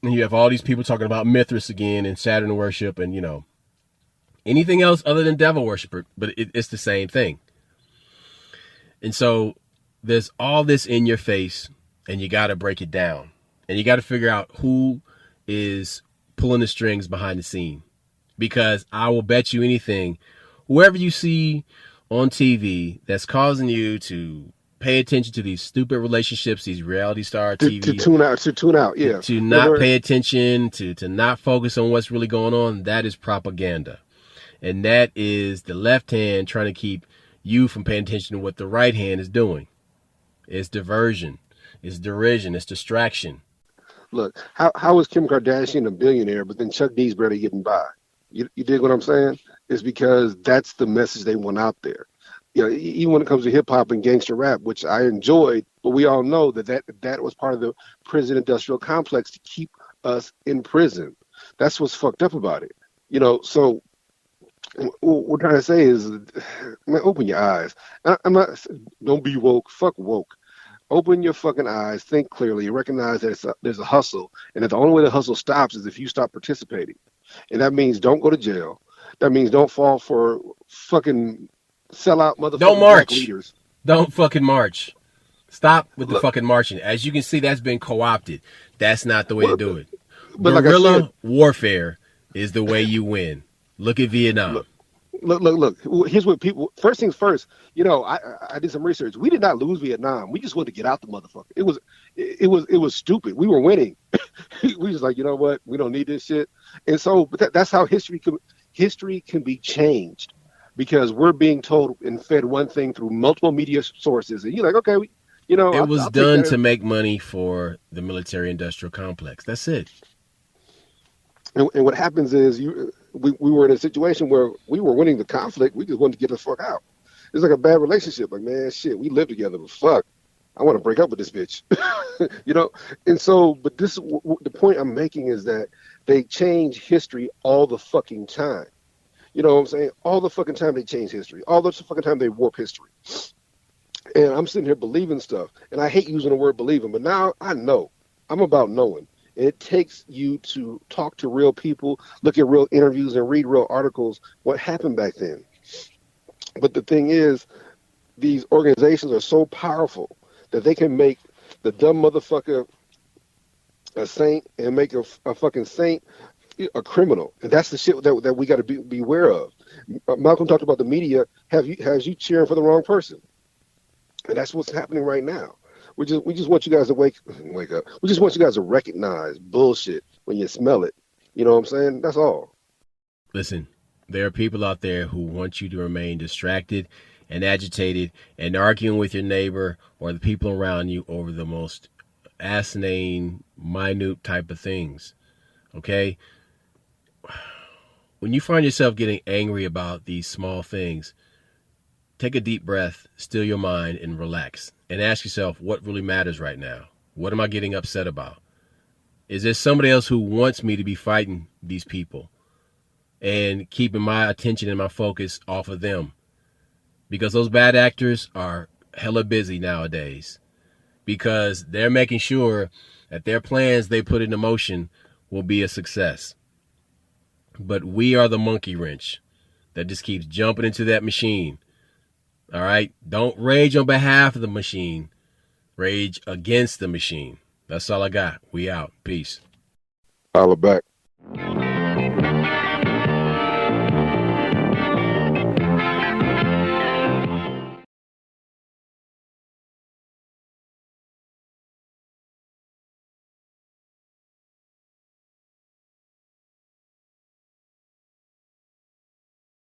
And you have all these people talking about Mithras again and Saturn worship and, anything else other than devil worship. But it's the same thing. And so there's all this in your face and you got to break it down. And you got to figure out who is pulling the strings behind the scene, because I will bet you anything, whoever you see on TV that's causing you to pay attention to these stupid relationships, these reality star TV, to tune out, yeah, to not pay attention, to not focus on what's really going on, that is propaganda. And that is the left hand trying to keep you from paying attention to what the right hand is doing. It's diversion, it's derision, it's distraction. Look, how is Kim Kardashian a billionaire, but then Chuck D's barely getting by? You dig what I'm saying? It's because that's the message they want out there. Even when it comes to hip hop and gangster rap, which I enjoyed, but we all know that was part of the prison industrial complex to keep us in prison. That's what's fucked up about it. So what we're trying to say is, man, open your eyes. Don't be woke. Fuck woke. Open your fucking eyes, think clearly, recognize that there's a hustle, and that the only way the hustle stops is if you stop participating. And that means don't go to jail. That means don't fall for fucking sellout motherfucking don't march. Leaders. Don't fucking march. Stop with the fucking marching. As you can see, that's been co-opted. That's not the way to do it. But guerrilla warfare is the way you win. Look at Vietnam. Look. Here's what people. First things first. I did some research. We did not lose Vietnam. We just wanted to get out the motherfucker. It was stupid. We were winning. We was like, you know what? We don't need this shit. And so, but that's how history can be changed, because we're being told and fed one thing through multiple media sources, and you're like, okay, it was done to make money for the military-industrial complex. That's it. And what happens is we were in a situation where we were winning the conflict. We just wanted to get the fuck out. It's like a bad relationship. Like, man, shit, we live together, but fuck, I want to break up with this bitch. And so, but the point I'm making is that they change history all the fucking time. You know what I'm saying? All the fucking time they change history. All the fucking time they warp history. And I'm sitting here believing stuff. And I hate using the word believing, but now I know. I'm about knowing. It takes you to talk to real people, look at real interviews, and read real articles, what happened back then. But the thing is, these organizations are so powerful that they can make the dumb motherfucker a saint and make a fucking saint a criminal. And that's the shit that we got to be aware of. Malcolm talked about the media has you cheering for the wrong person. And that's what's happening right now. We just want you guys to wake up. We just want you guys to recognize bullshit when you smell it. You know what I'm saying? That's all. Listen, there are people out there who want you to remain distracted and agitated and arguing with your neighbor or the people around you over the most asinine, minute type of things. Okay? when you find yourself getting angry about these small things, take a deep breath, still your mind, and relax. And ask yourself what really matters right now. What am I getting upset about? Is there somebody else who wants me to be fighting these people and keeping my attention and my focus off of them? Because those bad actors are hella busy nowadays, because they're making sure that their plans they put into motion will be a success. But we are the monkey wrench that just keeps jumping into that machine. All right? Don't rage on behalf of the machine. Rage against the machine. That's all I got. We out. Peace. Holla back.